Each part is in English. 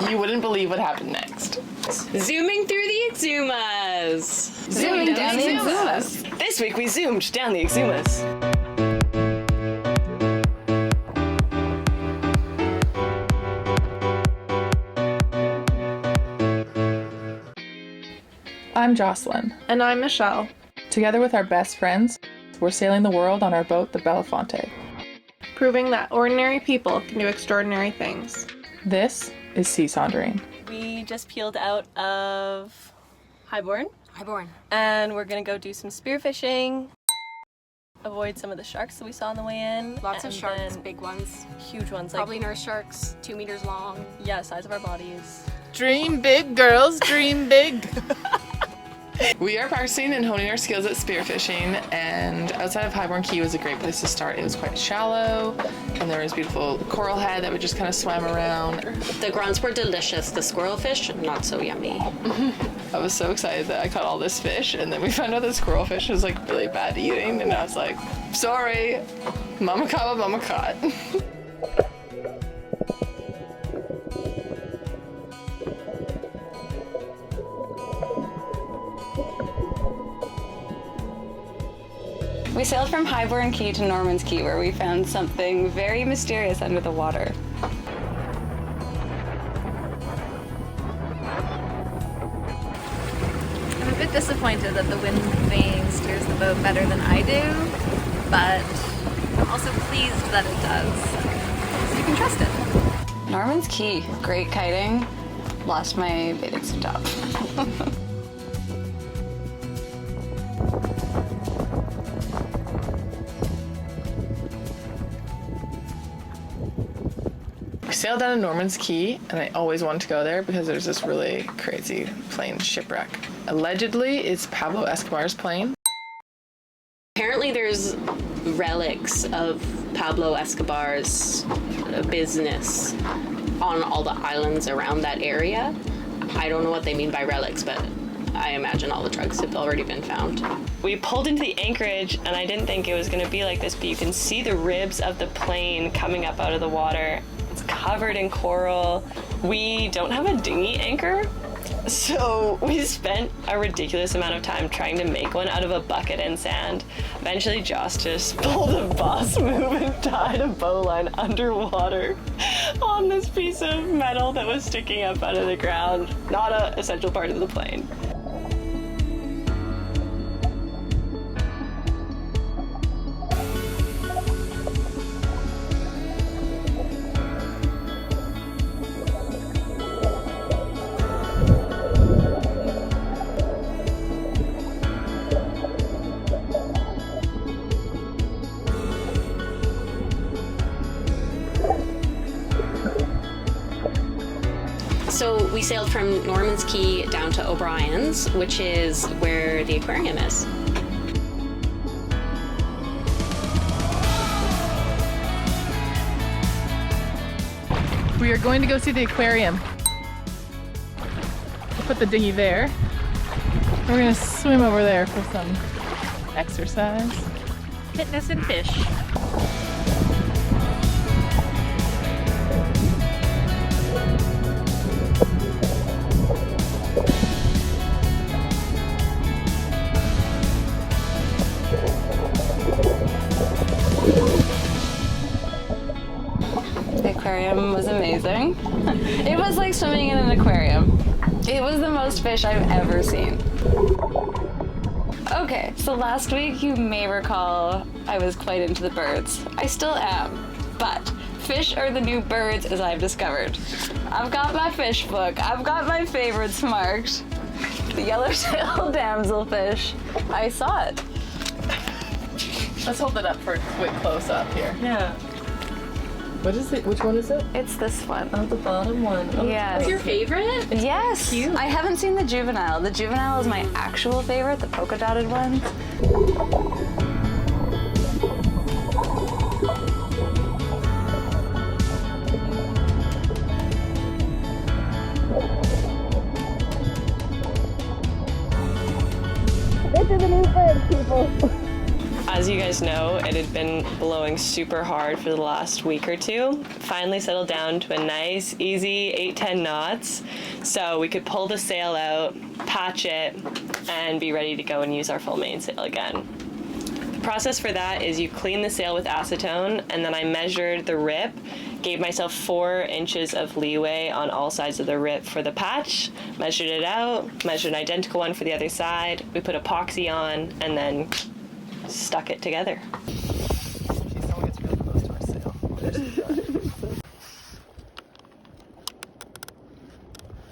You wouldn't believe what happened next. Zooming through the Exumas. Zooming down the Exumas. This week we zoomed down the Exumas. I'm Jocelyn. And I'm Michelle. Together with our best friends, we're sailing the world on our boat, the Belafonte. Proving that ordinary people can do extraordinary things. This is Sea Sondering. We just peeled out of Highborn. And we're gonna go do some spearfishing. Avoid some of the sharks that we saw on the way in. Lots of sharks, big ones. Huge ones. Probably nurse sharks, 2 meters long. Yeah, size of our bodies. Dream big, girls, dream big. We are practicing and honing our skills at spearfishing, and outside of Highborn Key was a great place to start. It was quite shallow, and there was beautiful coral head that we just kind of swam around. The grunts were delicious. The squirrelfish, not so yummy. I was so excited that I caught all this fish, and then we found out that squirrelfish was like really bad eating, and I was like, sorry, mama caught what mama caught. We sailed from Highborn Key to Norman's Key, where we found something very mysterious under the water. I'm a bit disappointed that the wind vane steers the boat better than I do, but I'm also pleased that it does. So you can trust it. Norman's Key, great kiting. Lost my bathing suit top. We sailed down to Norman's Key, and I always wanted to go there because there's this really crazy plane shipwreck. Allegedly, it's Pablo Escobar's plane. Apparently there's relics of Pablo Escobar's business on all the islands around that area. I don't know what they mean by relics, but I imagine all the drugs have already been found. We pulled into the anchorage, and I didn't think it was gonna be like this, but you can see the ribs of the plane coming up out of the water. It's covered in coral. We don't have a dinghy anchor, so we spent a ridiculous amount of time trying to make one out of a bucket and sand. Eventually, Joss just pulled a boss move and tied a bowline underwater on this piece of metal that was sticking up out of the ground. Not an essential part of the plane. So we sailed from Norman's Key down to O'Brien's, which is where the aquarium is. We are going to go see the aquarium. We'll put the dinghy there. We're gonna swim over there for some exercise. Fitness and fish. The aquarium was amazing. It was like swimming in an aquarium. It was the most fish I've ever seen. Okay, so last week you may recall I was quite into the birds. I still am, but fish are the new birds, as I've discovered. I've got my fish book. I've got my favorites marked. The yellowtail damselfish. I saw it. Let's hold it up for a quick close-up here. Yeah. What is it? Which one is it? It's this one. Oh, the bottom one. Oh, Yes. That's your favorite? Yes. Cute. I haven't seen the juvenile. The juvenile is my actual favorite, the polka dotted one. I As you guys know, it had been blowing super hard for the last week or two. Finally settled down to a nice, easy 8-10 knots, so we could pull the sail out, patch it, and be ready to go and use our full mainsail again. The process for that is you clean the sail with acetone, and then I measured the rip, gave myself 4 inches of leeway on all sides of the rip for the patch, measured it out, measured an identical one for the other side. We put epoxy on, and then stuck it together. She still gets really close to our sail.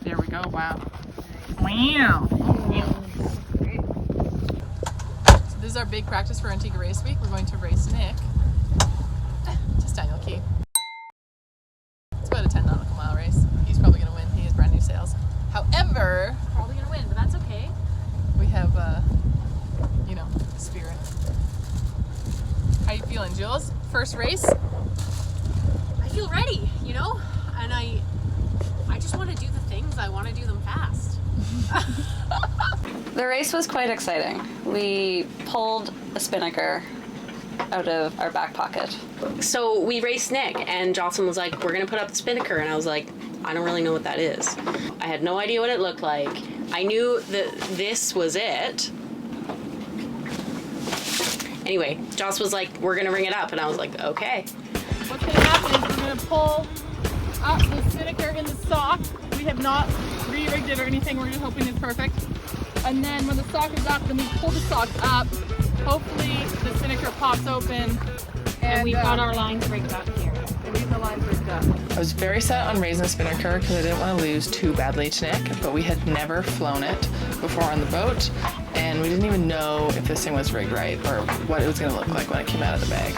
There we go. Wow. Wow. So this is our big practice for Antigua Race Week. We're going to race Nick to Staniel Key. It's about a 10 nautical mile race. He's probably going to win. He has brand new sails. However, Probably gonna win, but that's okay. we have, you know, spirit. How you feeling, Jules? First race? I feel ready, you know? And I just want to do the things. I want to do them fast. The race was quite exciting. We pulled a spinnaker out of our back pocket. So we raced Nick, and Jocelyn was like, we're gonna put up the spinnaker, and I was like, I don't really know what that is. I had no idea what it looked like. I knew that this was it. Anyway, Joss was like, we're gonna ring it up, and I was like, okay. What's going to happen is we're going to pull up the spinnaker in the sock. We have not re-rigged it or anything. We're just hoping it's perfect. And then when the sock is up, then we pull the sock up. Hopefully the spinnaker pops open. And we've got our lines rigged up here. Leave the lines rigged up. I was very set on raising the spinnaker because I didn't want to lose too badly to Nick, but we had never flown it before on the boat, and we didn't even know if this thing was rigged right or what it was going to look like when it came out of the bag.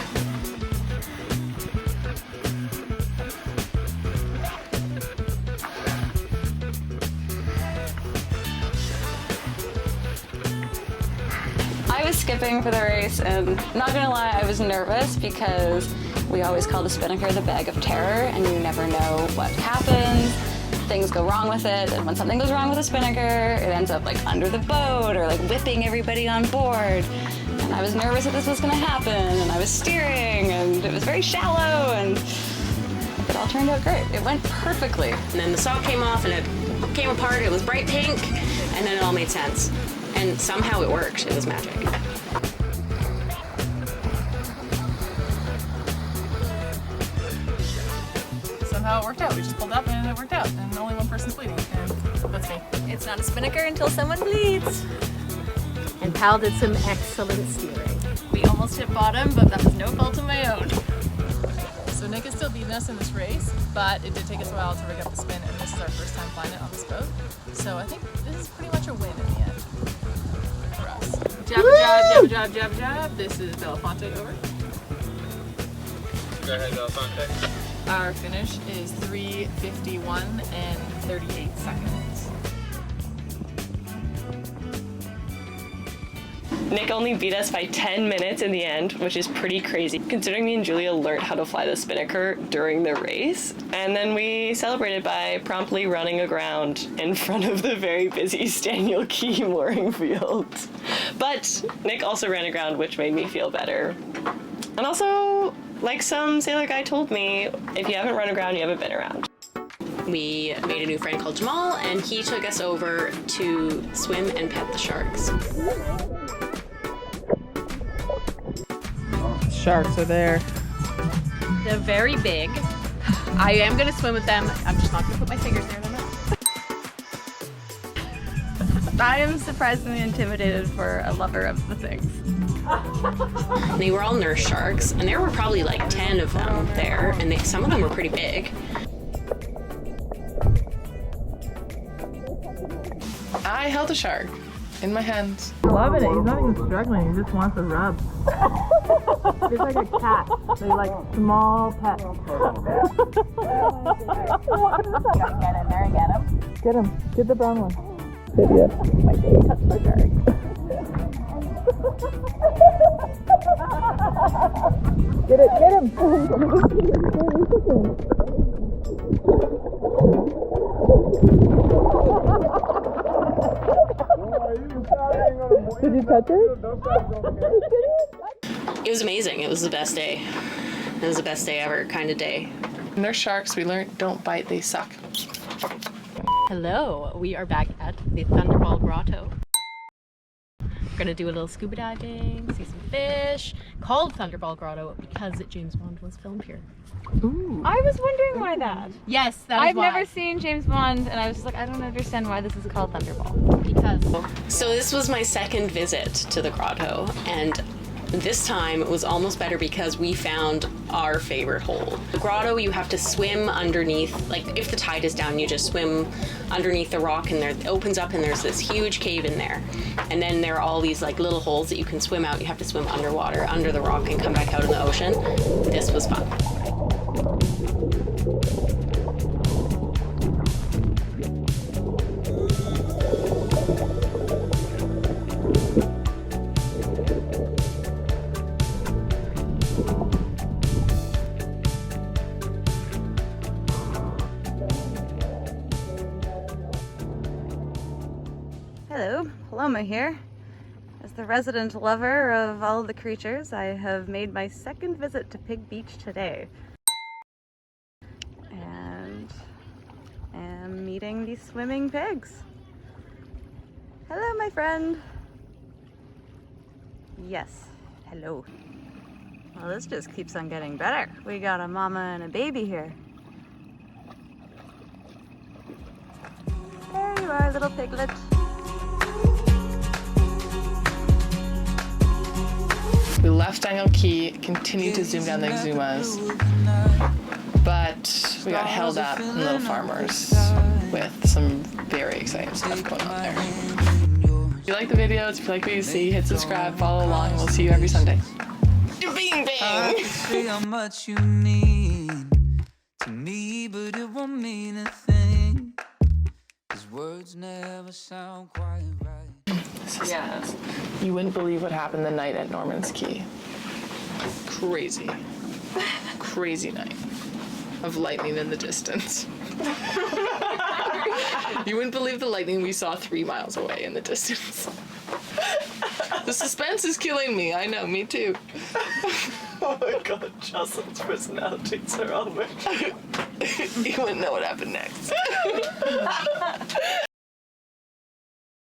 I was skipping for the race, and not gonna lie, I was nervous because we always call the spinnaker the bag of terror, and you never know what happens. Things go wrong with it, and when something goes wrong with a spinnaker, it ends up like under the boat or like whipping everybody on board. And I was nervous that this was gonna happen, and I was steering, and it was very shallow, and it all turned out great. It went perfectly. And then the sock came off, and it came apart. It was bright pink, and then it all made sense. And somehow it worked. It was magic. Somehow it worked out. We just pulled up and it worked out, and only one person's bleeding, and that's me. It's not a spinnaker until someone bleeds. And Pal did some excellent steering. We almost hit bottom, but that was no fault of my own. So Nick is still beating us in this race, but it did take us a while to rig up the spin, and this is our first time flying it on this boat. So I think this is pretty much a win in the end for us. Jab, jab, jab, jab, jab, jab. This is Belafonte over. Go ahead, Belafonte. Our finish is 3:51 and 38 seconds. Nick only beat us by 10 minutes in the end, which is pretty crazy, considering me and Julia learned how to fly the spinnaker during the race. And then we celebrated by promptly running aground in front of the very busy Staniel Key mooring field. But Nick also ran aground, which made me feel better. And also, like some sailor guy told me, if you haven't run aground, you haven't been around. We made a new friend called Jamal, and he took us over to swim and pet the sharks. Sharks are there. They're very big. I am gonna swim with them. I'm just not gonna put my fingers near them. I am surprisingly intimidated for a lover of the things. They were all nurse sharks, and there were probably like 10 of them there, and some of them were pretty big. I held a shark in my hands. Loving it. He's not even struggling. He just wants a rub. He's like a cat. They like small pets. Gotta get in there and get him. Get him. Get the brown one. My baby touched my shark. Get it. Get him. Did you touch it? It was amazing. It was the best day. It was the best day ever kind of day. And they're sharks. We learned don't bite, they suck. Hello, we are back at the Thunderball Grotto. We're gonna do a little scuba diving, see some fish. Called Thunderball Grotto because James Bond was filmed here. Ooh. I was wondering why that. Yes, that is I've why. never seen James Bond, and I was just like, I don't understand why this is called Thunderball. Because So this was my second visit to the grotto, and this time it was almost better because we found our favorite hole. The grotto, you have to swim underneath, like if the tide is down, you just swim underneath the rock and there it opens up and there's this huge cave in there. And then there are all these like little holes that you can swim out. You have to swim underwater, under the rock and come back out in the ocean. This was fun. Hello, Paloma here. As the resident lover of all the creatures, I have made my second visit to Pig Beach today. And am meeting the swimming pigs. Hello, my friend. Yes, hello. Well, this just keeps on getting better. We got a mama and a baby here. There you are, little piglet. We left Dangle Key, continued to zoom down the Exumas, but we got held up in Little Farmers with some very exciting stuff going on there. If you like the videos, if you like what you see, hit subscribe, follow along, and we'll see you every Sunday. Bing bang! Say how much you mean to me, but it won't mean a thing. 'Cause words never sound quite right. Yeah. You wouldn't believe what happened the night at Norman's Key. Crazy. Crazy night of lightning in the distance. You wouldn't believe the lightning we saw 3 miles away in the distance. The suspense is killing me. I know, me too. Oh my god, Jocelyn's personalities are all You wouldn't know what happened next.